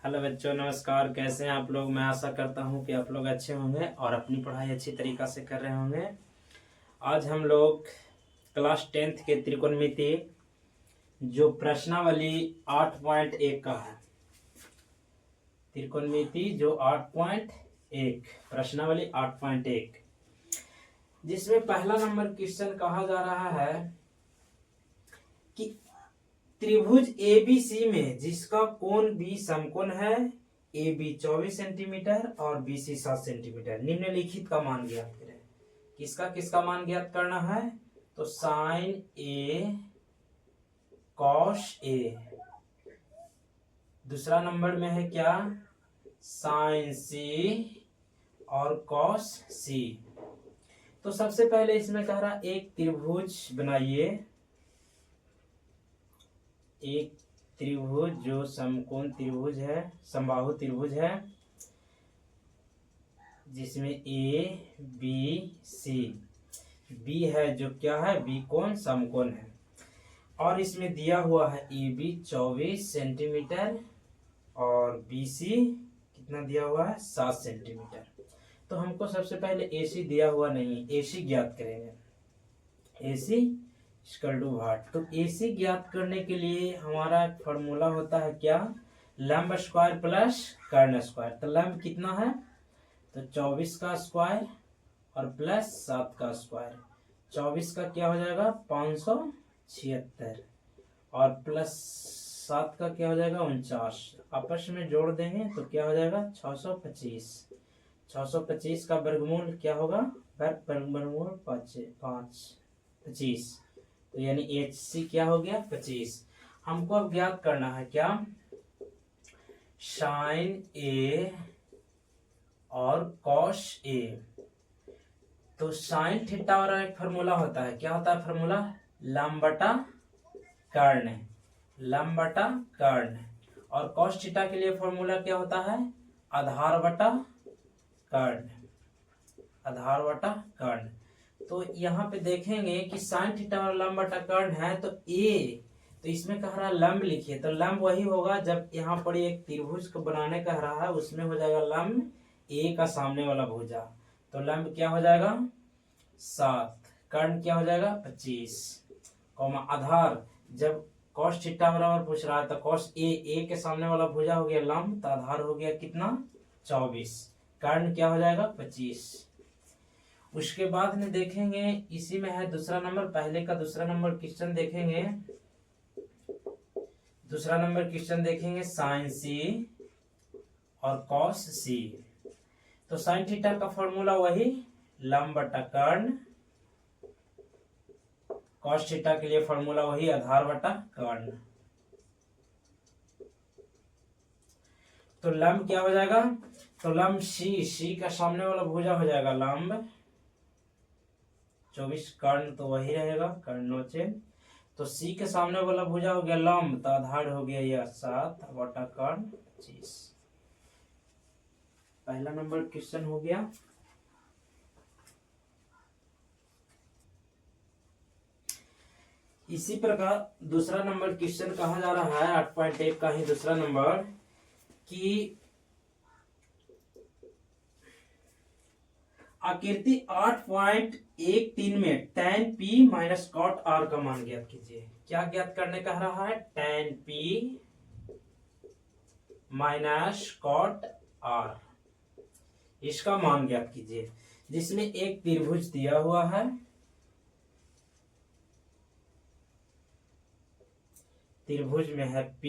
Hello बच्चों, नमस्कार। कैसे हैं आप लोग? मैं आशा करता हूं कि आप लोग अच्छे होंगे और अपनी पढ़ाई अच्छी तरीक़ा से कर रहे होंगे। आज हम लोग क्लास 10th के त्रिकोणमिति जो प्रश्नावली 8.1 का है, त्रिकोणमिति जो 8.1 प्रश्नावली 8.1, जिसमें पहला नंबर क्वेश्चन कहा जा रहा है कि त्रिभुज एबीसी में जिसका कोण बी समकोण है, ए बी 24 सेंटीमीटर और बी सी 7 सेंटीमीटर, निम्नलिखित का मान ज्ञात करें। किसका मान ज्ञात करना है? तो साइन ए कॉस ए। दूसरा नंबर में है क्या? साइन सी और कॉस सी। तो सबसे पहले इसमें कह रहा एक त्रिभुज बनाइए, एक त्रिभुज जो समकोण त्रिभुज है, समबाहु त्रिभुज है, जिसमें ए बी सी, बी है जो क्या है, बी कोण समकोण है, और इसमें दिया हुआ है ए बी 24 सेंटीमीटर और बी सी कितना दिया हुआ है, 7 सेंटीमीटर। तो हमको सबसे पहले ए सी दिया हुआ नहीं, ए सी ज्ञात करेंगे। ए सी इक्वल टू वाट। तो ए सी ज्ञात करने के लिए हमारा एक फॉर्मूला होता है क्या? लंब स्क्वायर प्लस कर्ण स्क्वायर। तो लंब कितना है? तो 24 का स्क्वायर और प्लस 7 का स्क्वायर। 24 का क्या हो जाएगा? 576 और प्लस 7 का क्या हो जाएगा? 49। आपस में जोड़ देंगे तो क्या हो जाएगा? 625। 625 का वर्गमूल क्या होगा? वर्गमूल 25। तो यानी एच सी क्या हो गया? 25। हमको अब ज्ञात करना है क्या? साइन ए और कॉस ए। तो साइन थीटा और एक फॉर्मूला होता है, क्या होता है फॉर्मूला? लंब बटा कर्ण, लंब बटा कर्ण। और कॉस थीटा के लिए फॉर्मूला क्या होता है? आधार बटा कर्ण, आधार बटा कर्ण। तो यहाँ पे देखेंगे कि साइन थीटा और लंब बटा कर्ण है, तो ए, तो इसमें कह रहा है लंब लिखिए। तो लंब वही होगा जब यहाँ पर एक त्रिभुज को बनाने कह रहा है, उसमें हो जाएगा लंब ए का सामने वाला भुजा। तो लंब क्या हो जाएगा? 7, कर्ण क्या हो जाएगा? 25, कौमा आधार। जब कॉस थीटा बराबर पूछ रहा है तो कॉस ए के सामने वाला भुजा हो गया लंब, तो आधार हो गया कितना? 24, कर्ण क्या हो जाएगा? 25। उसके बाद में देखेंगे इसी में है दूसरा नंबर, पहले का दूसरा नंबर क्वेश्चन देखेंगे। दूसरा नंबर क्वेश्चन देखेंगे साइन सी और कॉस सी। तो साइन थीटा का फॉर्मूला वही लंब बटा कर्ण, कॉस थीटा के लिए फॉर्मूला वही आधार बटा कर्ण। तो लंब क्या हो जाएगा? तो लंब सी का सामने वाला भुजा हो जाएगा लंब 24, कर्ण तो वही रहेगा, कर्णोचे। तो सी के सामने वाला भुजा हो गया लंब, तो आधार हो गया यह 7 बटा कर्ण 25। पहला नंबर क्वेश्चन हो गया। इसी प्रकार दूसरा नंबर क्वेश्चन कहा जा रहा है 8.1 का ही दूसरा नंबर, कि आकृति 8.13 में tan p minus cot r का मान ज्ञात कीजिए। क्या ज्ञात करने कह रहा है? tan p minus cot r, इसका मान ज्ञात कीजिए। जिसमें एक त्रिभुज दिया हुआ है, त्रिभुज में है p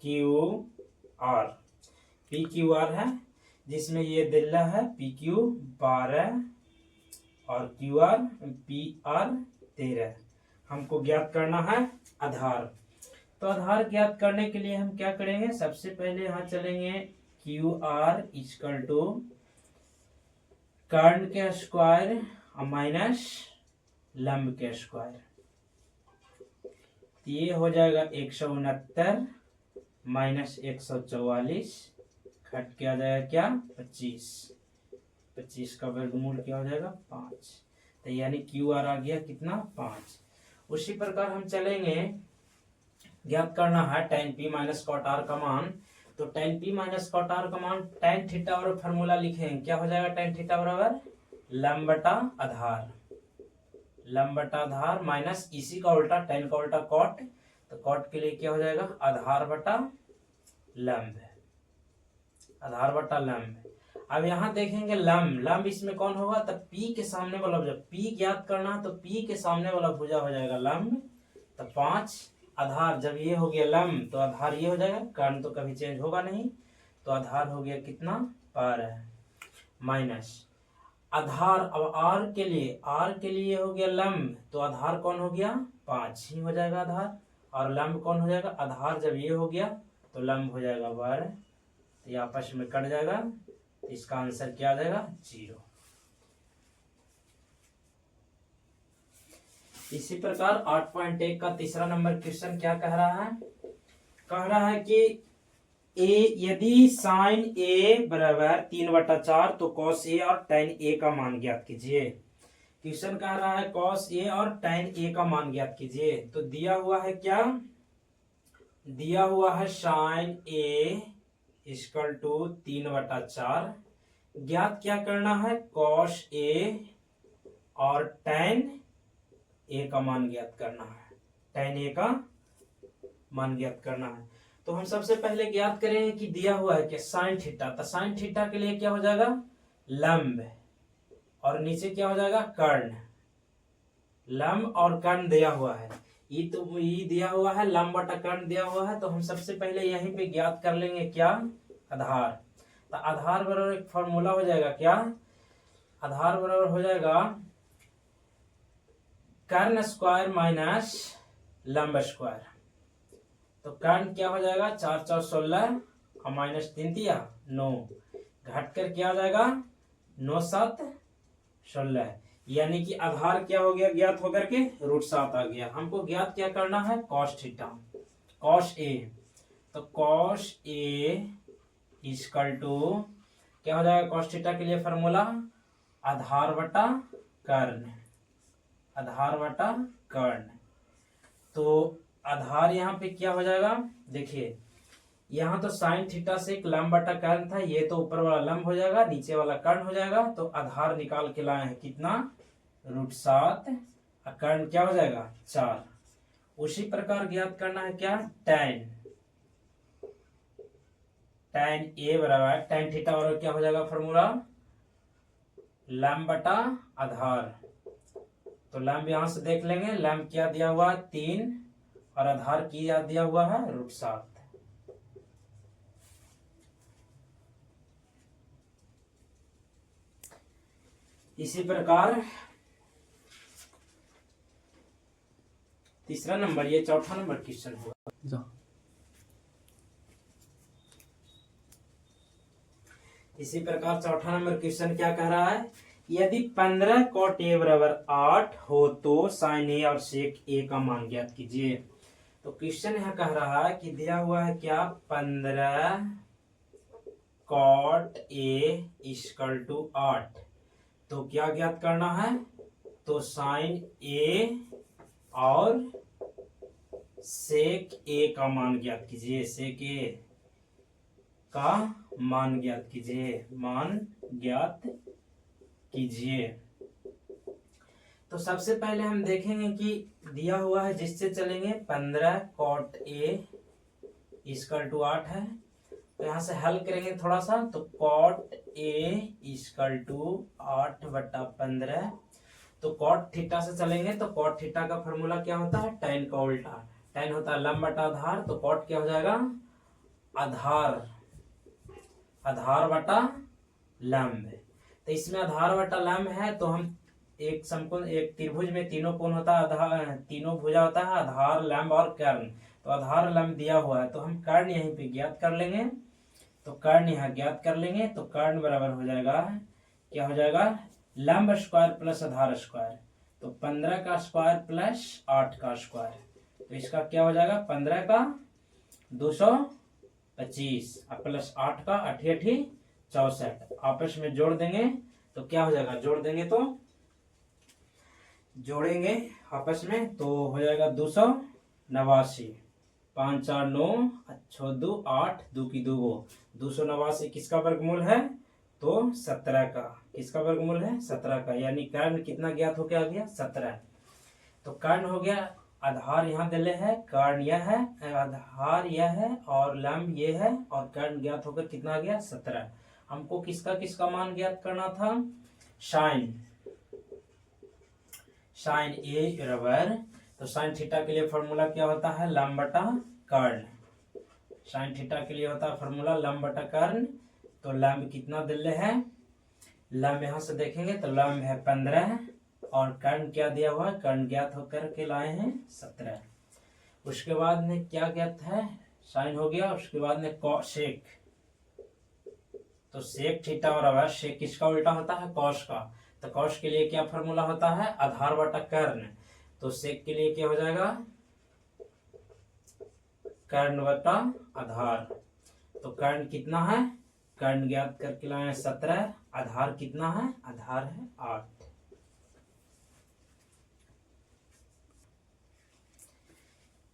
q r, p q r है, जिसमें ये दिल्ला है पी क्यू 12 और क्यू आर पी आर 13। हमको ज्ञात करना है आधार। तो आधार ज्ञात करने के लिए हम क्या करेंगे? सबसे पहले यहाँ चलेंगे क्यू आर इक्वल टू कर्ण के स्क्वायर माइनस लंब के स्क्वायर। ये हो जाएगा 169 माइनस 144, घट के आ जाएगा क्या? 25। 25 का वर्गमूल क्या हो जाएगा? 5। तो यानी क्यू आर आ गया कितना? 5। उसी प्रकार हम चलेंगे, ज्ञात करना है tan p minus cot r का मान। तो tan p minus cot r का मान tan थीटा और फॉर्मूला लिखेंगे, क्या हो जाएगा tan थीटा बराबर लंब बटा आधार, लंब बटा आधार माइनस इसी का उल्टा tan का उल्टा cot, तो cot के लिए क्या हो जाएगा आधार बटा लंब, आधार बटा लंब। अब यहाँ देखेंगे लंब, लंब इसमें कौन होगा, तब p के सामने वाला भुजा, p ज्ञात करना तो p के सामने वाला भुजा हो जाएगा लंब, तो 5 आधार, जब ये हो गया लंब तो आधार ये हो जाएगा, कर्ण तो कभी चेंज होगा नहीं, तो आधार हो गया कितना 12 माइनस आधार, अब r के लिए हो गया लंब, तो आधार कौन हो गया 5 ही हो जाएगा आधार, और लंब कौन हो जाएगा आधार, जब ये हो गया तो लंब हो जाएगा 12, तो ये आपस में कट जाएगा, तो इसका आंसर क्या आ जाएगा 0। इसी प्रकार 8.1 का तीसरा नंबर क्वेश्चन क्या कह रहा है, कह रहा है कि यदि साइन ए बराबर 3/4 तो कॉस ए और tan ए का मान ज्ञात कीजिए। क्वेश्चन कह रहा है कॉस ए और tan ए का मान ज्ञात कीजिए, तो दिया हुआ है क्या, दिया हुआ है साइन ए इक्वल टू 3/4, ज्ञात क्या करना है कॉस ए और tan ए का मान ज्ञात करना है, tan ए का मान ज्ञात करना है। तो हम सबसे पहले ज्ञात करेंगे कि दिया हुआ है कि साइन थीटा, तो साइन थीटा के लिए क्या हो जाएगा लंब, और नीचे क्या हो जाएगा कर्ण, लंब और कर्ण दिया हुआ है, ये तो ये दिया हुआ है लंब बटा कर्ण दिया हुआ है, तो हम सबसे पहले यहीं पे ज्ञात कर लेंगे क्या आधार, तो आधार बराबर एक फॉर्मूला हो जाएगा क्या, आधार बराबर हो जाएगा कर्ण स्क्वायर माइनस लंब स्क्वायर, तो कर्ण क्या हो जाएगा 4 4 16 और माइनस 3 दिया 9, घट कर क्या आ जाएगा 9 7 16, यानी कि आधार क्या हो गया ज्ञात होकर के √7 आ गया। हमको ज्ञात क्या करना है कॉस थीटा, कॉस ए, तो कॉस ए इक्वल टू क्या हो जाएगा कॉस थीटा के लिए फॉर्मूला आधार बटा कर्ण, आधार बटा कर्ण, तो आधार यहाँ पे क्या हो जाएगा, देखिए यहाँ तो साइन थीटा से एक लंब बटा कर्ण था, ये तो ऊपर वाला लंब हो जाएगा नीचे वाला कर्ण हो जाएगा, तो आधार निकाल के लाए हैं कितना √7, कर्ण क्या हो जाएगा 4। उसी प्रकार ज्ञात करना है क्या tan, tan ए बराबर tan थीटा और क्या हो जाएगा फॉर्मूला लंब बटा आधार, तो लंब यहां से देख लेंगे, लंब क्या दिया हुआ है 3 और आधार की याद दिया हुआ है √7। इसी प्रकार तीसरा नंबर, ये चौथा नंबर क्वेश्चन होगा। इसी प्रकार चौथा नंबर क्वेश्चन क्या कह रहा है, यदि 15 cot a बराबर 8 हो तो साइन ए और सेक ए का मान ज्ञात कीजिए। तो क्वेश्चन यह कह रहा है कि दिया हुआ है क्या 15 cot a इक्वल टू 8, तो क्या ज्ञात करना है, तो साइन ए और सेक ए का मान ज्ञात कीजिए, सेक ए का मान ज्ञात कीजिए, मान ज्ञात कीजिए। तो सबसे पहले हम देखेंगे कि दिया हुआ है जिससे चलेंगे 15 cot a इक्वल टू 8 है, तो यहाँ से हल करेंगे थोड़ा सा, तो cot a इक्वल टू 8/15, तो cot थीटा से चलेंगे तो cot थीटा का फॉर्मूला क्या होता है tan का उल्टा, tan होता है लंब बटा आधार, तो cot क्या हो जाएगा आधार, आधार बटा लंब, तो इसमें आधार बटा लंब है, तो हम एक समकोण एक त्रिभुज में तीनों कोण होता है, आधार तीनों भुजा होता है आधार लंब और कर्ण, तो आधार लंब दिया हुआ है, तो हम कर्ण यहीं पे ज्ञात कर लेंगे, तो कर्ण यहाँ ज्ञात कर लेंगे, तो कर्ण बराबर हो जाएगा क्या हो जाएगा लंब स्क्वायर प्लस आधार स्क्वायर, तो 15 का स्क्वायर प्लस 8 का स्क्वायर, तो इसका क्या हो जाएगा 15 का 225 प्लस 8 का 8 8 64, आपस में जोड़ देंगे तो क्या हो जाएगा, जोड़ देंगे तो जोड़ेंगे आपस में तो हो जाएगा 289, 5 4 9, 6 2 8, 2 की 2 289 किसका वर्गमूल है? तो 17 का। किसका वर्गमूल है? 17 का। यानी कर्ण कितना ज्ञात होकर आ गया? 17। तो कर्ण हो गया, आधार यहाँ दिले है, कर्ण यह है, आधार यह है और लंब ये है, और कर्ण ज्ञात होकर कितना आ गया? 17। हमको किसका किसका मान ज्ञात करना था? साइन ए बराबर, तो साइन थीटा के लिए फॉर्मूला क्या होता है? लंब बटा कर्ण। साइन थीटा के लिए होता है फॉर्मूला लंब बटा कर्ण। तो लंब कितना दिले है? लंब यहाँ से देखेंगे तो लंब है 15 और कर्ण क्या दिया हुआ है? कर्ण ज्ञात होकर के लाए हैं 17। उसके बाद में क्या ज्ञात है? साइन हो गया। उसके बाद में सेक, तो सेक थीटा बराबर, सेक किसका उल्टा होता है? कॉस का। तो कॉस के लिए क्या फॉर्मूला होता है? आधार बटा कर्ण। तो सेक के लिए क्या हो जाएगा? कर्ण बटा आधार। तो कर्ण कितना है? कर्ण ज्ञात करके लाए 17, आधार कितना है? आधार है 8।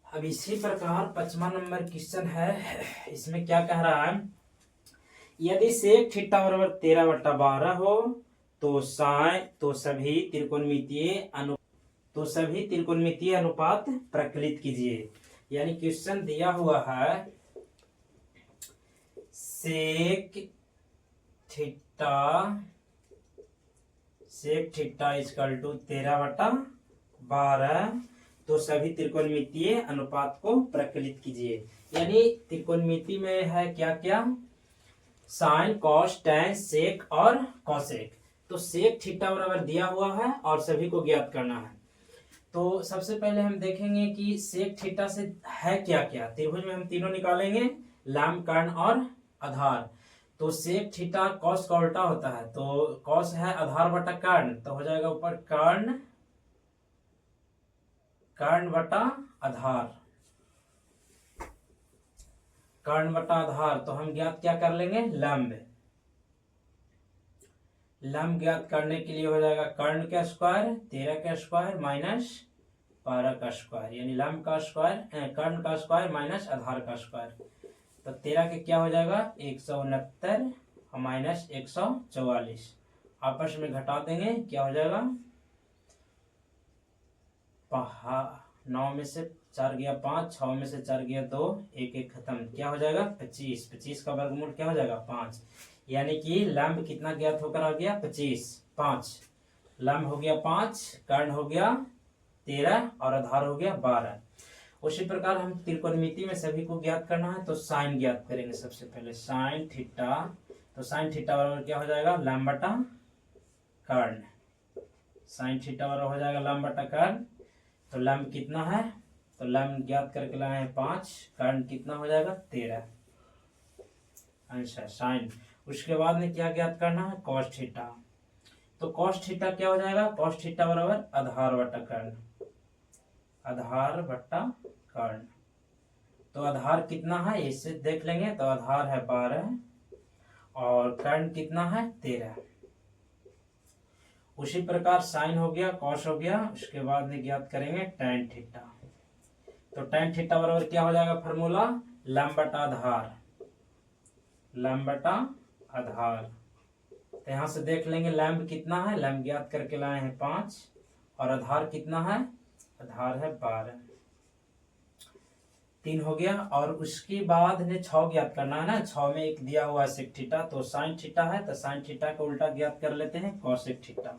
अब इसी प्रकार 5वां नंबर क्वेश्चन है। इसमें क्या कह रहा है? यदि सेक थीटा बराबर 13/12 हो तो सभी त्रिकोणमितीय अनुपात प्रकलित कीजिए। यानी क्वेश्चन दिया हुआ है सेक थीटा इक्वल टू 13/12, तो सभी त्रिकोणमितीय अनुपात को प्रकलित कीजिए। यानी त्रिकोणमिति में है क्या क्या? साइन, कॉस, टैन, सेक और कॉसेक। तो सेक थीटा बराबर दिया हुआ है और सभी को ज्ञात करना है। तो सबसे पहले हम देखेंगे कि सेक थीटा से है क्या क्या। त्रिभुज में हम तीनों निकालेंगे, लंब, कर्ण और आधार। तो सेक थीटा कॉस का उल्टा होता है, तो कॉस है आधार बटा कर्ण, तो हो जाएगा ऊपर कर्ण बटा आधार, कर्ण बटा आधार। तो हम ज्ञात क्या कर लेंगे? लंब। लंब ज्ञात करने के लिए हो जाएगा कर्ण का स्क्वायर 13 का स्क्वायर माइनस 12 का स्क्वायर, यानी लंब का स्क्वायर, कर्ण का स्क्वायर माइनस आधार का स्क्वायर। तो 13 के क्या हो जाएगा? 169 माइनस 144, आपस में घटा देंगे, क्या हो जाएगा? 9 में से 4 गया 5, 6 में से 4 गया 2, 1 1 खत्म, क्या हो जाएगा? 25। 25 का वर्गमूल क्या हो जाएगा? 5। यानी कि लंब कितना ज्ञात होकर आ गया? 25। 5 लंब हो गया 5, कर्ण हो गया 13 और आधार हो गया 12। उसी प्रकार हम त्रिकोणमिति में सभी को ज्ञात करना है, तो साइन ज्ञात करेंगे सबसे पहले। साइन थीटा, तो साइन थीटा बराबर क्या हो जाएगा? लंब बटा कर्ण। साइन थीटा बराबर हो जाएगा लंब बटा कर्ण। तो लंब कितना है? तो लंब ज्ञात करके लाए हैं 5, कर्ण कितना हो जाएगा? 13। अच्छा, साइन। उसके बाद में क्या ज्ञात करना है? Cos theta. तो कॉस थीटा क्या हो जाएगा? कॉस थीटा बराबर आधार बटा कर्ण, आधार बटा कर्ण। तो आधार कितना है इससे देख लेंगे, तो आधार है 12 और कर्ण कितना है? 13। उसी प्रकार साइन हो गया, कॉस हो गया, उसके बाद में ज्ञात करेंगे टैन थीटा। तो टैन थीटा बराबर क्या हो जाएगा? फॉर्मूला लंब बटा आधार, लंब बटा आधार। तो यहां से देख लेंगे लंब कितना है, लंब ज्ञात करके लाए हैं 5 और आधार कितना है? आधार है 12। 3 हो गया। और उसके बाद ने 6 ज्ञात करना है ना, 6 में एक दिया हुआ है सेक थीटा, तो साइन थीटा है, तो साइन थीटा का उल्टा ज्ञात कर लेते हैं कॉसेक थीटा।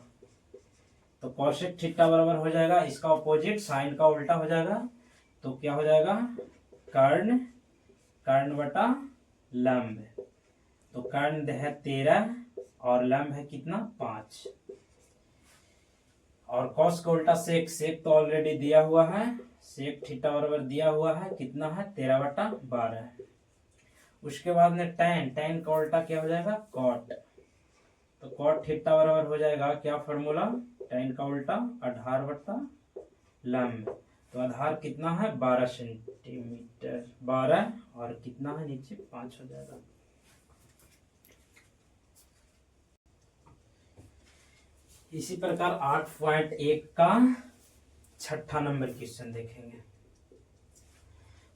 तो कॉसेक थीटा बराबर हो जाएगा इसका ऑपोजिट, साइन का उल्टा हो जाएगा, तो क्या हो जाएगा? कर्ण बटा लंब। तो कर्ण है 13 और लंब है कितना? 5। और कॉस का उल्टा सेक, सेक तो ऑलरेडी दिया हुआ है, सेक थीटा बराबर दिया हुआ है कितना है? 13/12। उसके बाद में टैन, टैन का उल्टा क्या हो जाएगा? कॉट। तो कॉट थीटा बराबर हो जाएगा क्या फॉर्मूला? टैन का उल्टा आधार बटा लंब। तो आधार कितना है? 12 सेंटीमीटर, 12 और कितना है नीचे? 5 हो जाएगा। इसी प्रकार 8.1 का 6ठा नंबर क्वेश्चन देखेंगे।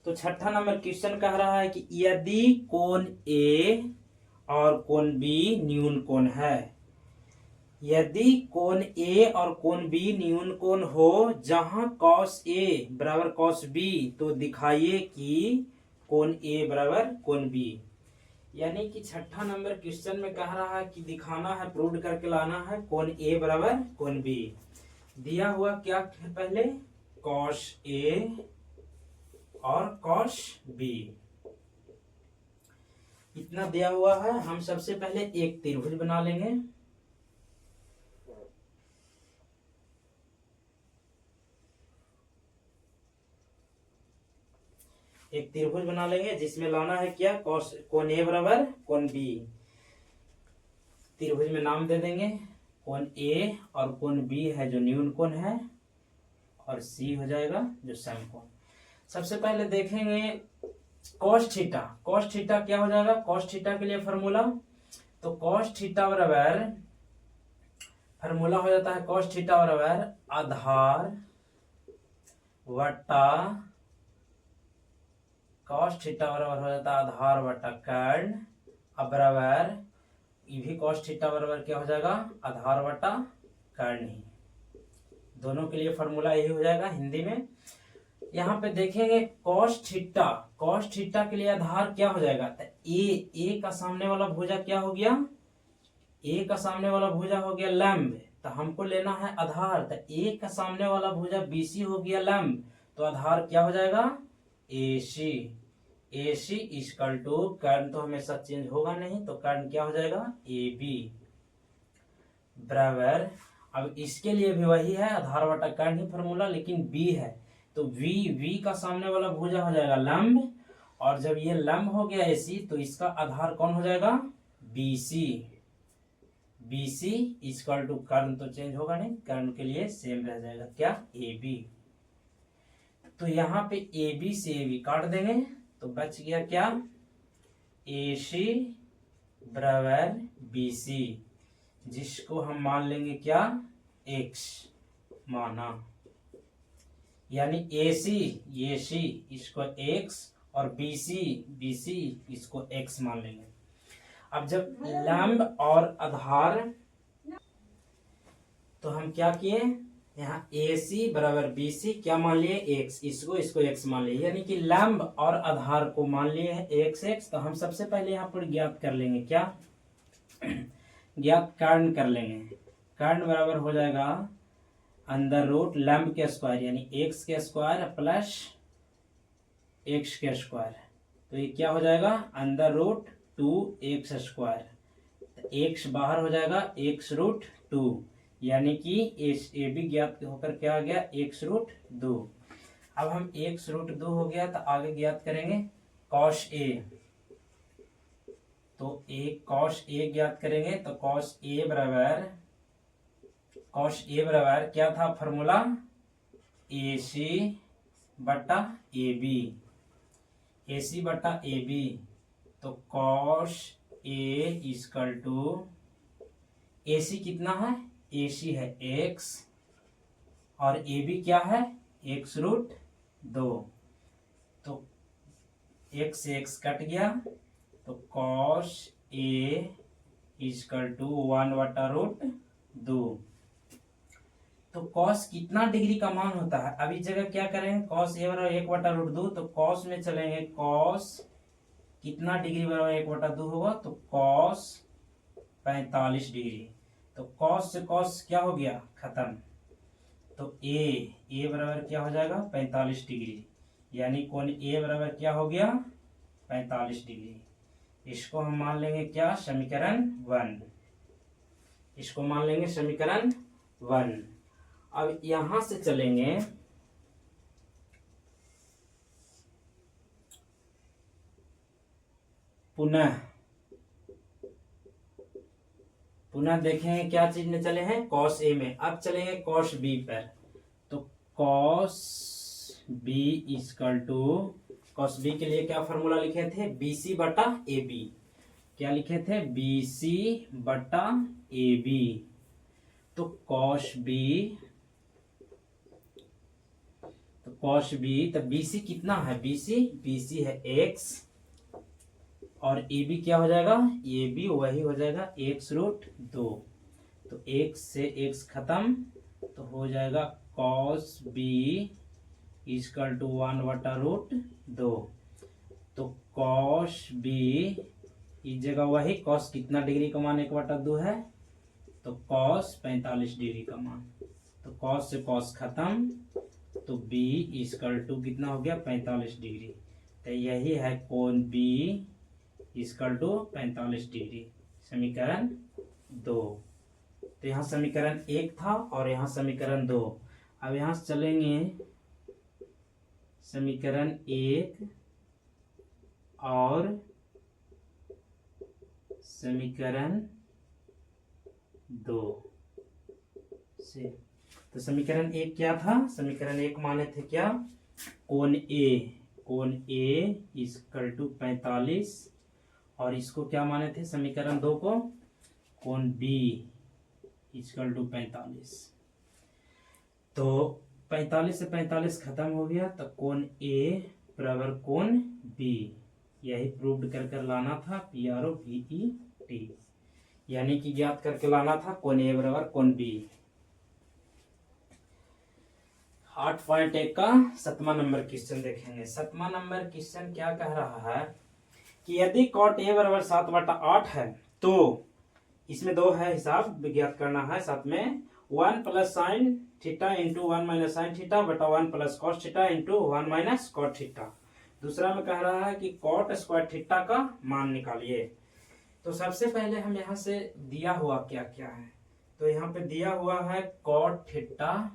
तो छठा नंबर क्वेश्चन कह रहा है कि यदि कोण ए और कोण बी न्यून कोण है, यदि कोण ए और कोण बी न्यून कोण हो जहां कॉस ए बराबर कॉस बी, तो दिखाइए कि कोण ए बराबर कोण बी। यानी कि छठा नंबर क्वेश्चन में कह रहा है कि दिखाना है, प्रूव करके लाना है कोण ए बराबर कोण बी। दिया हुआ क्या है, पहले कॉस ए और कॉस बी, इतना दिया हुआ है। हम सबसे पहले एक त्रिभुज बना लेंगे। एक त्रिभुज बना लेंगे जिसमें लाना है क्या, कॉस कोण ए बराबर कोण बी। त्रिभुज में नाम दे देंगे, कोण ए और कोण बी है जो न्यून कोण है, और सी हो जाएगा जो समकोण। सबसे पहले देखेंगे कॉस थीटा। कॉस थीटा क्या हो जाएगा, कॉस थीटा के लिए फॉर्मूला, तो कॉस थीटा बराबर फॉर्मूला हो जाता है कॉस थीटा बराबर आधार वटा, कॉस थीटा बराबर हो जाता है आधार वटा कर्ण, अब बराबर ये भी कॉस थीटा बराबर क्या हो जाएगा, आधार वटा कर्ण ही। दोनों के लिए फॉर्मूला यही हो जाएगा हिंदी में। यहाँ पे देखेंगे कॉस थीटा, कॉस थीटा के लिए आधार क्या हो जाएगा, तो ए का सामने वाला भुजा क्या हो गया, ए का सामने वाला भुजा हो गया लंब, तो हमको लेना है आधार, तो ए का सामने वाला भुजा बीसी हो गया लंब, तो आधार क्या हो जाएगा एसी। एसी इक्वल टू कर्ण तो हमेशा चेंज होगा नहीं, तो कर्ण क्या हो जाएगा ए बी बराबर। अब इसके लिए भी वही है आधार बटा कर्ण ही फॉर्मूला, लेकिन बी है तो वी का सामने वाला भुजा हो जाएगा लंब, और जब ये लंब हो गया एसी तो इसका आधार कौन हो जाएगा बीसी। बीसी इक्वल टू कर्ण तो चेंज होगा नहीं, कर्ण के लिए सेम रह जाएगा क्या ए बी। तो यहाँ पे ए बी से ए बी काट देंगे तो बच गया क्या ए सी बराबर बी सी, जिसको हम मान लेंगे क्या एक्स माना, यानी ए सी इसको एक्स और बी सी इसको एक्स मान लेंगे। अब जब लंब और आधार, तो हम क्या किए यहाँ ए सी बराबर बी सी क्या मान लिए एक्स, इसको एक्स मान लिए, यानी कि लंब और आधार को मान लिए एक्स एक्स। तो हम सबसे पहले यहाँ पर ज्ञात कर लेंगे क्या ज्ञात कर्ण कर लेंगे। कर्ण बराबर हो जाएगा अंडर रूट लंब के स्क्वायर यानी एक्स के स्क्वायर प्लस एक्स के स्क्वायर, तो ये क्या हो जाएगा under root 2x square, x बाहर हो जाएगा एक्स रूट 2, यानी कि ए बी ज्ञात होकर क्या आ गया एक्स रूट 2। अब हम एक्स रूट 2 हो गया तो आगे ज्ञात करेंगे कॉस ए, तो एक कॉस ए ज्ञात करेंगे, तो कॉस ए बराबर क्या था फॉर्मूला ए सी बटा ए बी, ए सी बटा ए बी, तो कॉस ए इक्वल टू ए सी कितना है ए सी है एक्स और ए बी क्या है एक्स रूट 2, तो एक्स से एक्स कट गया, तो कॉस ए इक्वल टू 1/√2। तो कॉस कितना डिग्री का मान होता है, अभी जगह क्या करेंगे कॉस ए बराबर 1/√2, तो कॉस में चलेंगे कॉस कितना डिग्री बराबर 1/2 होगा, तो कॉस 45 डिग्री, तो कॉस से कॉस क्या हो गया खत्म, तो ए बराबर क्या हो जाएगा 45 डिग्री, यानी कोण ए बराबर क्या हो गया 45 डिग्री। इसको हम मान लेंगे क्या समीकरण 1, इसको मान लेंगे समीकरण 1। अब यहां से चलेंगे पुनः देखेंगे क्या चीज में चले हैं कॉस ए में, अब चलेंगे कॉस बी पर, तो cos B equal to cos B के लिए क्या फॉर्मूला लिखे थे बीसी बटा ए बी, क्या लिखे थे बीसी बटा ए बी, तो कॉस बी कॉस बी, तो बीसी कितना है, बीसी है एक्स, और ए बी क्या हो जाएगा, ए बी वही हो जाएगा x√2। तो x से x खत्म, तो हो जाएगा कॉस बी इक्वल टू 1/√2। तो कॉस बी इस जगह वही कॉस कितना डिग्री का मान 1/2 है, तो कॉस 45 डिग्री का मान। तो कॉस से कॉस खत्म, तो b इक्वल टू कितना हो गया, 45 डिग्री। तो यही है कोण b इक्वल टू 45 डिग्री, समीकरण 2। तो यहाँ समीकरण 1 था और यहाँ समीकरण 2। अब यहाँ से चलेंगे समीकरण 1 और समीकरण 2 से। तो समीकरण 1 क्या था, समीकरण 1 माने थे क्या, कोण ए इक्वल टू 45, और इसको क्या माने थे समीकरण 2 को, कोण बी इक्वल टू 45। तो 45 से 45 खत्म हो गया, तो कोण ए बराबर कोण बी, यही प्रूव्ड कर लाना था, PROVET, यानी कि ज्ञात करके लाना था कोण ए बराबर कोण बी। 8.1 का 7वां नंबर क्वेश्चन देखेंगे। 7वां नंबर क्वेश्चन क्या कह रहा है कि यदि cot a बराबर 7/8 है, तो इसमें 2 है हिसाब ज्ञात करना है, साथ में 1 plus sine theta into 1 minus sine theta बटा 1 plus cos theta into 1 minus cot theta. दूसरा में कह रहा है कि कॉट स्क्वायर थीटा का मान निकालिए। तो सबसे पहले हम यहाँ से दिया हुआ क्या क्या है, तो यहाँ पे दिया हुआ है कॉट थीटा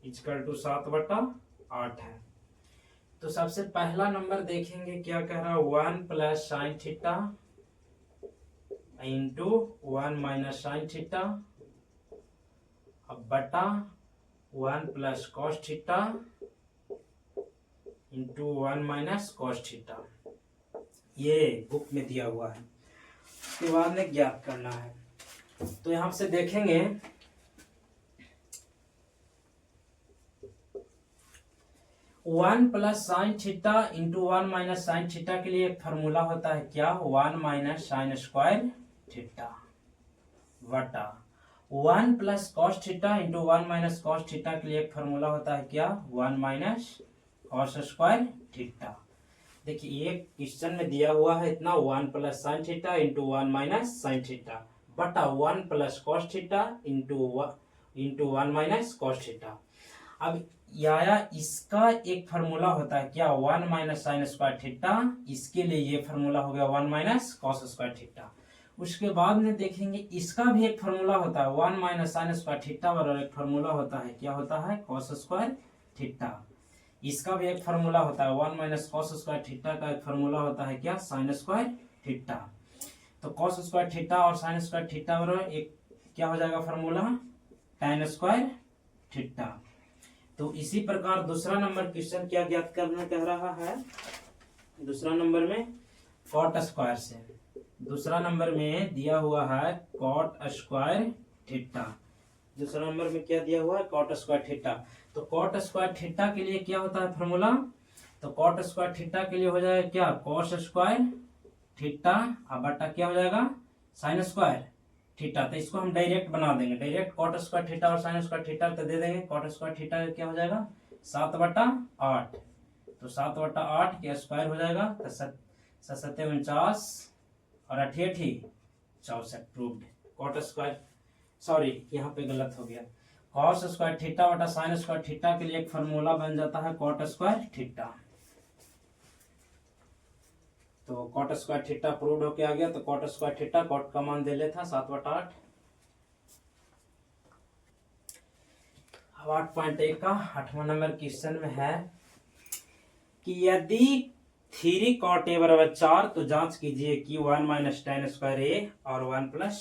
इक्वल टू 7/8 है। तो सबसे पहला नंबर देखेंगे क्या कह रहा है, 1 plus sine theta into 1 minus sine theta अब बटा 1 plus cos theta into 1 minus cos theta, ये बुक में दिया हुआ है। उसके बाद में ज्ञात करना है। तो यहां से देखेंगे 1 plus sine theta into 1 minus sine theta के लिए एक फार्मूला होता है क्या, 1 माइनस साइन स्क्वायर थीटा बटा 1 plus cos theta into 1 minus cos theta के लिए एक फार्मूला होता है क्या, 1 माइनस कॉस स्क्वायर थीटा। देखिए एक क्वेश्चन में दिया हुआ है इतना, 1 plus sine theta into 1 minus sine theta बटा 1 plus cos theta into 1 minus cos theta. अब या इसका एक फार्मूला होता है क्या, 1 माइनस साइन स्क्वायर थीटा, इसके लिए ये फार्मूला हो गया 1 माइनस कॉस स्क्वायर थीटा। उसके बाद में देखेंगे इसका भी एक फार्मूला होता है 1 माइनस साइन स्क्वायर थीटा, और एक फार्मूला होता है क्या होता है, कॉस स्क्वायर थीटा। इसका भी एक फार्मूला होता है 1 माइनस कॉस स्क्वायर थीटा का एक फार्मूला होता है क्या, साइन स्क्वायर थीटा। तो कॉस स्क्वायर थीटा और साइन स्क्वायर थीटा बराबर एक क्या हो जाएगा फार्मूला, tan स्क्वायर थीटा। तो इसी प्रकार दूसरा नंबर क्वेश्चन क्या ज्ञात करना कह रहा है, दूसरा नंबर में कॉट स्क्वायर से। दूसरा नंबर में दिया हुआ है कॉट स्क्वायर थीटा। दूसरा नंबर में क्या दिया हुआ है, कॉट स्क्वायर थीटा। तो कॉट स्क्वायर थीटा के लिए क्या होता है फार्मूला, तो कॉट स्क्वायर थीटा के लिए हो जाएगा क्या, कॉस स्क्वायर थीटा अब बटा क्या हो जाएगा, साइन स्क्वायर थीटा। तो इसको हम डायरेक्ट बना देंगे, डायरेक्ट कॉट स्क्वायर थीटा और साइन स्क्वायर थीटा तो दे देंगे। कॉट स्क्वायर थीटा क्या हो जाएगा 7/8, तो 7/8 के स्क्वायर हो जाएगा, तो 7 49 और 8 64 प्रूव्ड। कॉट स्क्वायर, सॉरी यहाँ पे गलत हो गया, कॉस स्क्वायर थीटा बटा साइन स्क्वायर थीटा के लिए एक फार्मूला बन जाता है कॉट स्क्वायर थीटा। तो कॉट स्क्वायर थीटा प्रूव्ड होके आ गया। तो कॉट स्क्वायर थीटा, कॉट का मान दे लेता 7/8। अब 8.1 का 8वां नंबर क्वेश्चन में है कि यदि 3 cot a बराबर 4, तो जांच कीजिए कि 1 माइनस tan स्क्वायर ए और 1 plus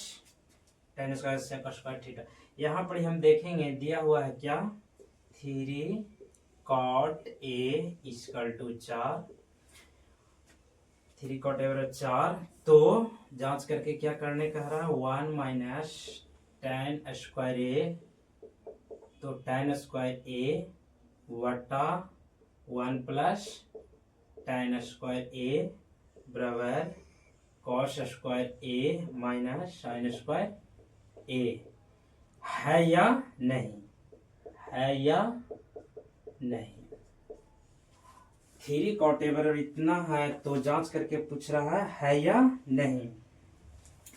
tan square sec square theta. यहाँ पर हम देखेंगे दिया हुआ है क्या, 3 cot a equal to 4, 3 cot a बराबर 4। तो जांच करके क्या करने कह रहा है, 1 माइनस tan स्क्वायर ए, तो tan स्क्वायर ए बटा 1 प्लस tan स्क्वायर ए बराबर कॉस स्क्वायर ए माइनस साइन स्क्वायर ए। है या नहीं? है या नहीं? थ्री कॉट ए बराबर इतना है तो जांच करके पूछ रहा है या नहीं।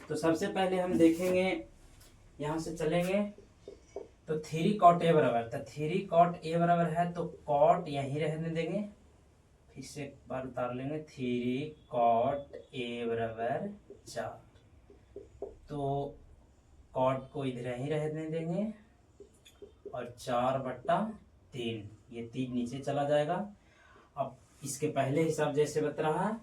तो सबसे पहले हम देखेंगे, यहां से चलेंगे तो थ्री कॉट ए बराबर, तो थ्री कॉट ए बराबर है तो कॉट यहीं रहने देंगे, फिर से एक बार उतार लेंगे। थ्री कॉट ए बराबर 4, तो कॉट को इधर ही रहने देंगे और 4/3, ये 3 नीचे चला जाएगा। अब इसके पहले हिसाब जैसे बता रहा है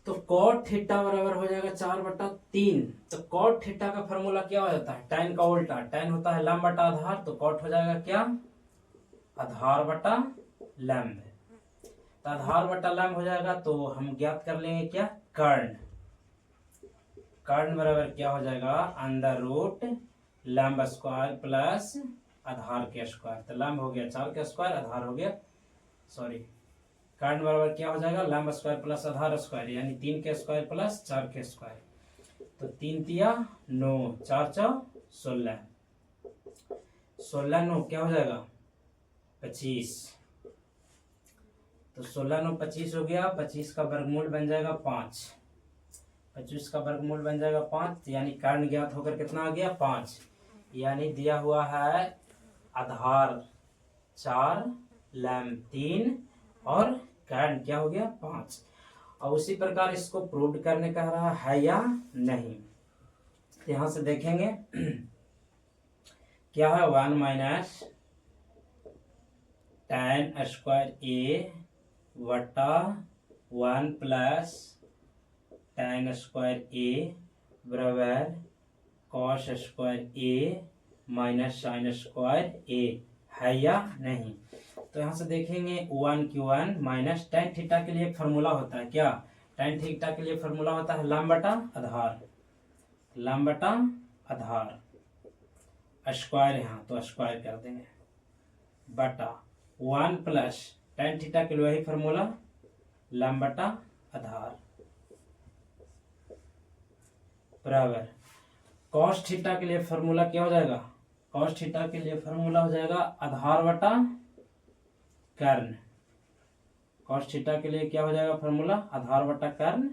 तो कॉट थीटा बराबर हो जाएगा 4/3। तो कॉट थीटा का फॉर्मूला क्या हो जाता है? tan का उल्टा, tan होता है लंब बटा आधार, तो कॉट हो जाएगा क्या? आधार बटा लंब। तो आधार बटा लंब हो जाएगा तो हम ज्ञात कर लेंगे क्या? कर्ण। कर्ण बराबर क्या हो जाएगा? अंडर रूट लंब स्क्वायर प्लस आधार के स्क्वायर। तो लंब हो गया 4 का स्क्वायर, आधार हो गया, सॉरी, कर्ण बराबर क्या हो जाएगा? लंब स्क्वायर प्लस आधार स्क्वायर, यानी 3 के स्क्वायर प्लस 4 के स्क्वायर। तो 3 तिया 9, 4 चौ 16, 16 9 क्या हो जाएगा? 25। तो 16 9 25 हो गया। 25 का वर्गमूल बन जाएगा 5। 25 का वर्गमूल बन जाएगा 5, यानी कर्ण ज्ञात होकर कितना आ गया? 5। यानी दिया हुआ है आधार 4, लंब 3 और कर्ण क्या हो गया? 5। और उसी प्रकार इसको प्रूव करने कह रहा है या नहीं। यहां से देखेंगे क्या है? 1 माइनस tan स्क्वायर ए बटा 1 प्लस tan स्क्वायर ए बराबर कॉस स्क्वायर ए माइनस साइन स्क्वायर ए। है या नहीं? तो यहाँ से देखेंगे 1 की 1 माइनस tan थीटा के लिए फॉर्मूला होता है क्या? tan थीटा के लिए फॉर्मूला होता है लंब बटा आधार, लंब बटा आधार, स्क्वायर यहाँ तो स्क्वायर कर देंगे, बटा 1 प्लस tan थीटा के लिए वही फॉर्मूला लंब बटा आधार बराबर कॉस थीटा के लिए फॉर्मूला क्या हो जाएगा? कॉस थीटा के लिए फॉर्मूला हो जाएगा आधार बटा कर्ण। कॉस थीटा के लिए क्या हो जाएगा फॉर्मूला? आधार बटा कर्ण,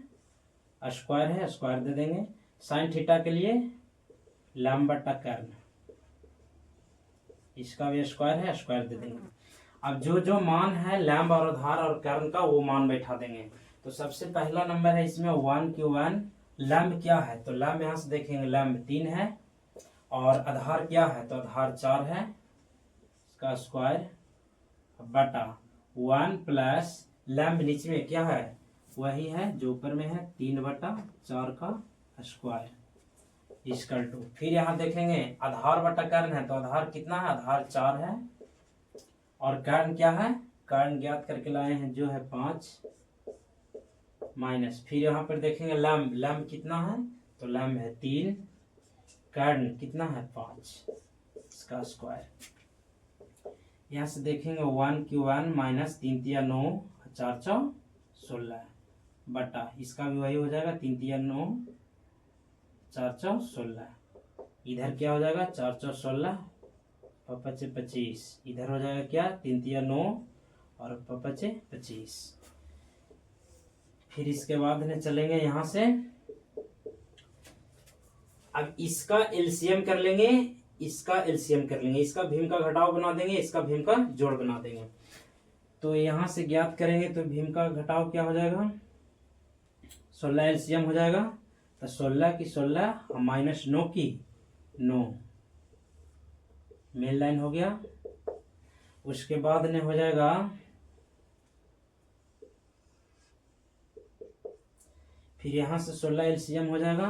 स्क्वायर है स्क्वायर दे देंगे। साइन थीटा के लिए लंब बटा कर्ण, इसका भी स्क्वायर है स्क्वायर दे देंगे। अब जो जो मान है लंब और आधार और कर्ण का वो मान बैठा देंगे। तो सबसे पहला नंबर है इसमें 1 की 1, लंब क्या है? तो लंब यहां से देखेंगे लंब 3 है और आधार क्या है? तो आधार 4 है, इसका स्क्वायर बटा 1 प्लस लंब नीचे में क्या है? वही है जो ऊपर में है 3/4 का स्क्वायर इक्वल टू। फिर यहाँ देखेंगे आधार बटा कर्ण है, तो आधार कितना है? आधार 4 है और कर्ण क्या है? कर्ण ज्ञात करके लाए हैं जो है 5 माइनस। फिर यहाँ पर देखेंगे लंब, लंब कितना है? तो लंब है 3, कर्ण कितना है? 5, इसका स्क्वायर। यहाँ से देखेंगे 1 की 1 माइनस 3 तिया 9, 4 चौ 16 बटा इसका भी वही हो जाएगा 3 तिया 9, 4 चौ 16। इधर क्या हो जाएगा? 4 चौ 16 और 5 25, इधर हो जाएगा क्या? 3 तिया 9 और 5 25। फिर इसके बाद में चलेंगे यहाँ से, अब इसका एलसीएम कर लेंगे, इसका एलसीएम कर लेंगे, इसका भीम का घटाव बना देंगे, इसका भीम का जोड़ बना देंगे। तो यहां से ज्ञात करेंगे तो भीम का घटाव क्या हो जाएगा? 16 एलसीएम हो जाएगा। तो 16 की 16 माइनस 9 की 9, मेन लाइन हो गया। उसके बाद ने हो जाएगा फिर यहां से 16 एलसीएम हो जाएगा,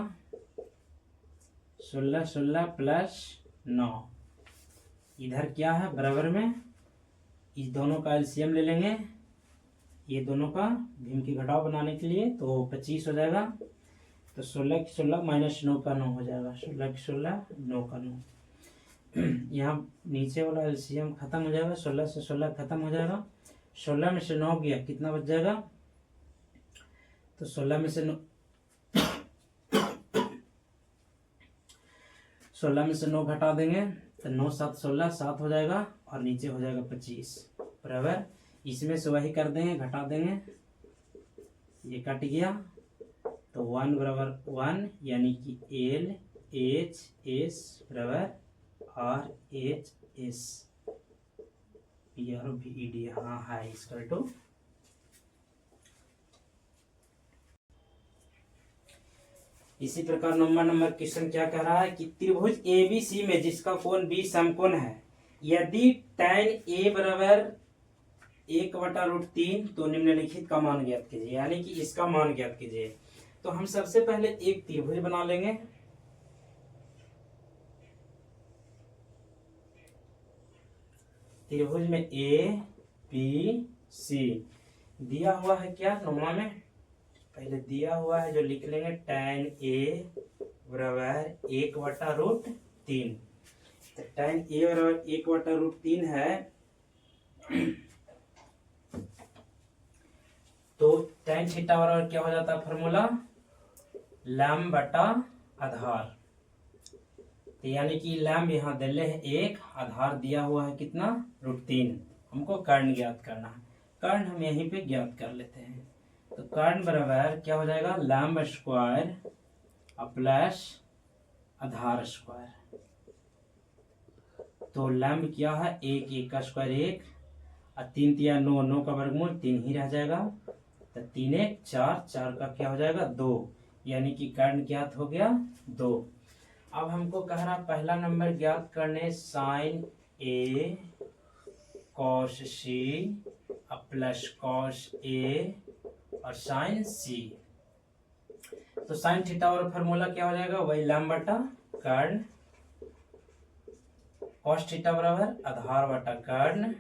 16 16 प्लस 9, इधर क्या है बराबर में, इस दोनों का एलसीएम ले लेंगे, ये दोनों का भीम की घटाव बनाने के लिए, तो 25 हो जाएगा। तो 16 की 16 माइनस 9 का 9 हो जाएगा, 16 की 16 9 का 9। यहाँ नीचे वाला एलसीएम खत्म हो जाएगा, 16 से 16 खत्म हो जाएगा, 16 में से 9 गया, कितना बच जाएगा? तो 16 में से 9 16 में से 9 घटा देंगे तो 9 7 16, 7 हो जाएगा और नीचे हो जाएगा 25 बराबर। इसमें से वही कर देंगे, घटा देंगे, ये कट गया तो 1 बराबर 1, यानी कि एल एच एस बराबर R H S P R V E D, हाँ है इसका टू। इसी प्रकार नंबर क्वेश्चन क्या कह रहा है कि त्रिभुज ABC में जिसका कोण B समकोण है, यदि tan A बराबर 1/√3 तो निम्नलिखित का मान ज्ञात कीजिए, यानी कि इसका मान ज्ञात कीजिए। तो हम सबसे पहले एक त्रिभुज बना लेंगे। त्रिभुज में ABC दिया हुआ है क्या नोमा में, पहले दिया हुआ है जो लिख लेंगे tan A बराबर 1/√3। तो tan A बराबर 1/√3 है, तो tan थीटा बराबर क्या हो जाता है फॉर्मूला, लैम्ब बटा आधार। तो यानी कि लैम्ब यहाँ दिले है 1, आधार दिया हुआ है कितना, √3। हमको कर्ण ज्ञात करना है, कर्ण हम यहीं पे ज्ञात कर लेते हैं। तो कर्ण बराबर क्या हो जाएगा, लैम्ब स्क्वायर प्लस आधार स्क्वायर। तो लैम्ब क्या है 1, 1 का स्क्वायर 1 और 3 तिया 9, 9 का वर्गमूल 3 ही रह जाएगा। तो 3 1 4, 4 का क्या हो जाएगा 2, यानी कि कर्ण ज्ञात हो गया 2। अब हमको कह रहा पहला नंबर ज्ञात करने sine A cos C plus cos A और साइन C। तो साइन थीटा और फॉर्मूला क्या हो जाएगा, वही लैम्ब बटा कर्ण, कॉस थीटा बराबर आधार बटा कर्ण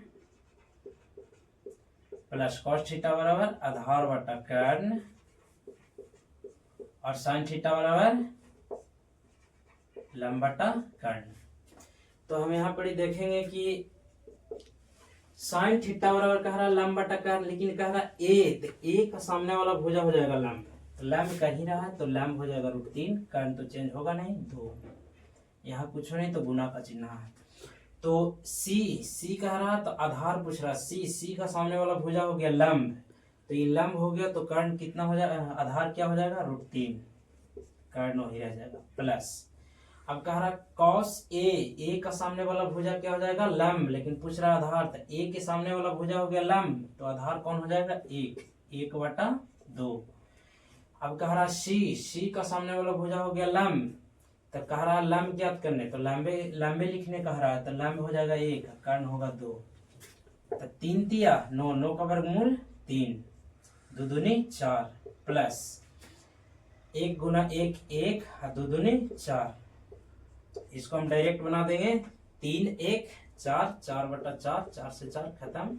प्लस कॉस थीटा बराबर आधार बटा कर्ण और साइन थीटा बराबर लैम्ब बटा कर्ण। तो हम यहाँ पर देखेंगे कि साइन थीटा बराबर कह रहा लैम्ब बटा कर्ण, लेकिन कह रहा ए, तो ए का सामने वाला भुजा हो जाएगा लैम्ब, तो लैम्ब कह ही रहा है तो लैम्ब हो जाएगा √3, कर्ण तो चेंज होगा नहीं, 2 यहाँ कुछ नहीं तो गुना का चिन्ह है। तो सी कह रहा है तो आधार पूछ रहा, सी का सामने वाला भुजा हो गया लंब, तो ये लंब हो गया तो कर्ण कितना हो जाएगा, आधार क्या हो जाएगा √3, कर्ण वही रह जाएगा प्लस। अब कह रहा कॉस ए का सामने वाला भुजा क्या हो जाएगा लंब, लेकिन पूछ रहा आधार, तो ए के सामने वाला भुजा हो गया लंब तो आधार कौन हो जाएगा 1/2। अब कह रहा सी का सामने वाला भुजा हो गया लंब, तो कह रहा लंब ज्ञात करने, तो लंबे लिखने कह रहा है, तो लंब हो जाएगा 1, कर्ण होगा 2। तो 3 तिया 9, 9 का वर्गमूल 3, 2 दूनी 4 प्लस 1 गुना 1 1 और 2 दूनी 4। इसको हम डायरेक्ट बना देंगे, 3 1 4, 4/4, 4 से 4 खत्म,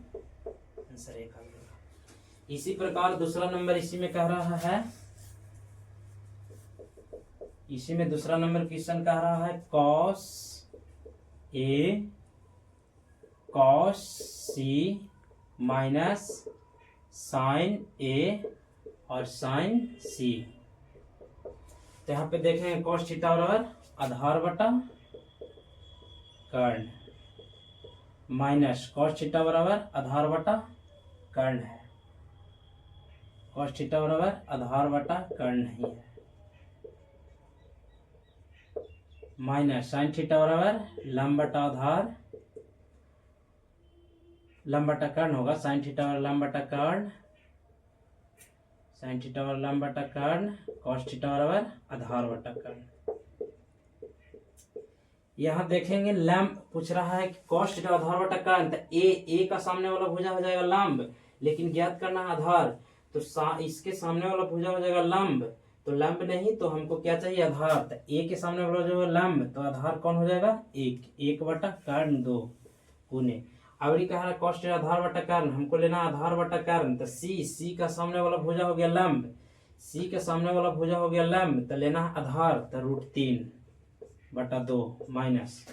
आंसर 1 आ गया। इसी प्रकार दूसरा नंबर इसी में कह रहा है, इसी में दूसरा नंबर क्वेश्चन कह रहा है cos A cos C minus sine A और साइन C। तो यहाँ पे देखेंगे कॉस थीटा बराबर आधार बटा कर्ण माइनस कॉस थीटा बराबर आधार बटा कर्ण है, कॉस थीटा बराबर आधार बटा कर्ण नहीं है, माइनस साइन थीटा बराबर लंब बटा आधार, लंब बटा कर्ण होगा, साइन थीटा बराबर लंब बटा कर्ण, साइन थीटा बराबर लंब बटा कर्ण, कॉस थीटा बराबर आधार बटा कर्ण। यहाँ देखेंगे लंब पूछ रहा है कि कॉस थीटा आधार बटा कर्ण, तो ए का सामने वाला भुजा हो जाएगा लंब, लेकिन ज्ञात करना है आधार, तो इसके सामने वाला भुजा हो जाएगा लंब, तो लंब नहीं तो हमको क्या चाहिए आधार, तो ए के सामने वाला जो है लंब, तो आधार कौन हो जाएगा 1 बटा कर्ण 2 गुने। अब कह रहा कॉस थीटा आधार बटा कर्ण, हमको लेना आधार बटा कर्ण, तो सी का सामने वाला भुजा हो गया लंब, सी के सामने वाला भुजा हो गया लंब, तो लेना आधार, तो √3/2 माइनस।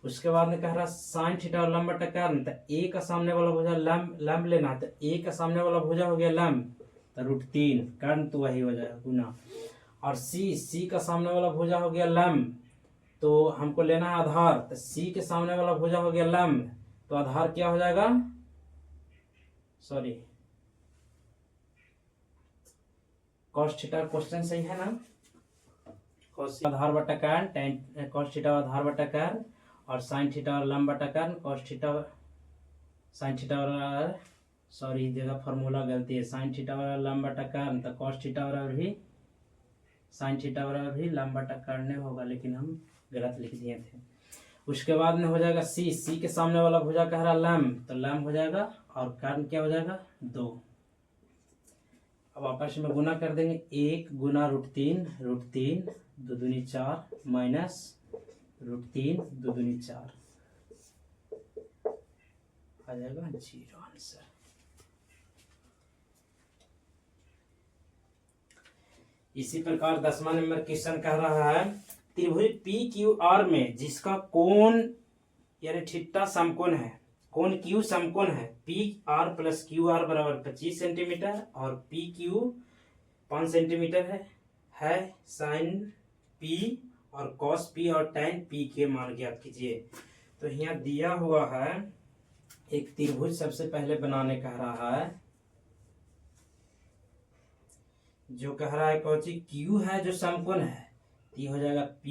उसके बाद में कह रहा साइन थीटा और लंब बटा कर्ण, तो ए का सामने वाला भुजा लंब लेना है, तो ए का सामने वाला भुजा हो गया लंब, तो √3, कर्ण तो वही हो जाएगा गुना। और सी का सामने वाला भुजा हो गया लंब, तो हमको लेना है आधार, तो सी के सामने वाला भुजा हो गया लंब, तो आधार क्या हो जाएगा, सॉरी कॉस थीटा क्वेश्चन सही है ना, आधार बटा कर्ण, tan कॉस थीटा आधार बटा कर्ण, और साइन थीटा और लंब बटा कर्ण, कॉस थीटा साइन थीटा और सॉरी जगह फॉर्मूला गलती है, साइन थीटा और लंब बटा कर्ण, तो कॉस थीटा और भी साइन थीटा और भी लंब बटा कर्ण होगा, लेकिन हम गलत लिख दिए थे। उसके बाद में हो जाएगा सी के सामने वाला भुजा कह रहा लंब, तो लंब हो जाएगा, और कर्ण क्या हो जाएगा 2। अब आपस में गुना कर देंगे, 1 गुना √3, √3 2 दूनी 4 माइनस √3 2 दूनी 4 आ जाएगा 0 आंसर। इसी प्रकार 10वां नंबर क्वेश्चन कह रहा है त्रिभुज PQR में जिसका कोण यानी थीटा समकोण है, कोण Q समकोण है, PR + QR बराबर 25 सेंटीमीटर और PQ 5 सेंटीमीटर है साइन P और cos P और tan P के मान ज्ञात कीजिए। तो यहाँ दिया हुआ है एक त्रिभुज सबसे पहले बनाने कह रहा है, जो कह रहा है कौन सी Q है जो समकोण है, ये हो जाएगा P,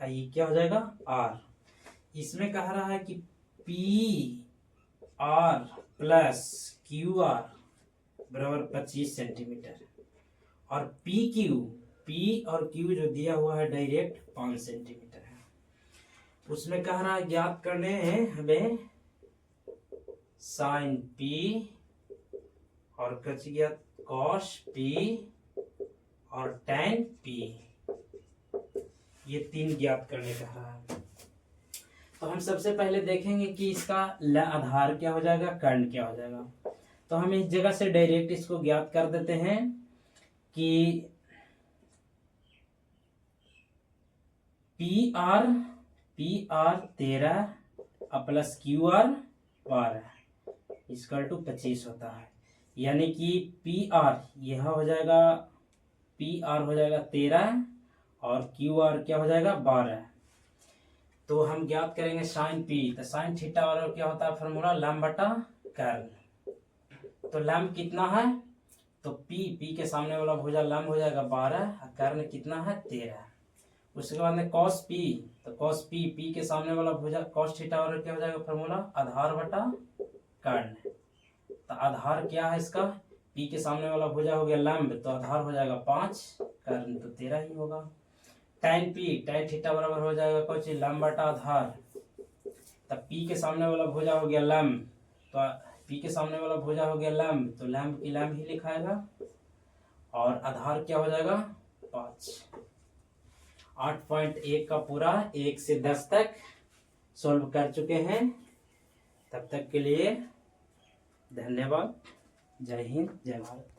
ये क्या हो जाएगा R। इसमें कह रहा है कि PR + QR बराबर 25 सेंटीमीटर और P और Q जो दिया हुआ है डायरेक्ट 5 सेंटीमीटर है। उसमें कह रहा है ज्ञात करने हैं हमें साइन P और ज्ञात cos P और tan P, ये 3 ज्ञात करने का है। तो हम सबसे पहले देखेंगे कि इसका आधार क्या हो जाएगा, कर्ण क्या हो जाएगा। तो हम इस जगह से डायरेक्ट इसको ज्ञात कर देते हैं कि PR 13 + QR 12 = 25 होता है, यानी कि PR यह हो जाएगा, PR हो जाएगा 13 और QR क्या हो जाएगा 12। तो हम ज्ञात करेंगे साइन P, तो साइन थीटा और क्या होता है फॉर्मूला लंब बटा कर्ण। तो लंब कितना है, तो P के सामने वाला भुजा लंब हो जाएगा 12 और कर्ण कितना है 13। उसके बाद में cos P, तो cos P के सामने वाला भुजा cos थीटा और क्या हो जाएगा फॉर्मूला आधार बटा कर्ण। तो आधार क्या है इसका, P के सामने वाला भुजा हो गया लंब, तो आधार हो जाएगा 5, कर्ण तो 13 ही होगा। tan थीटा बराबर हो जाएगा कुछ लंब बटा आधार, तब P के सामने वाला भुजा हो गया लंब, तो P के सामने वाला भुजा हो गया लंब, तो लंब की लंब ही लिखाएगा और आधार क्या हो जाएगा 5। 8.1 का पूरा 1 से 10 तक सॉल्व कर चुके हैं। तब तक के लिए धन्यवाद। जय हिंद, जय भारत।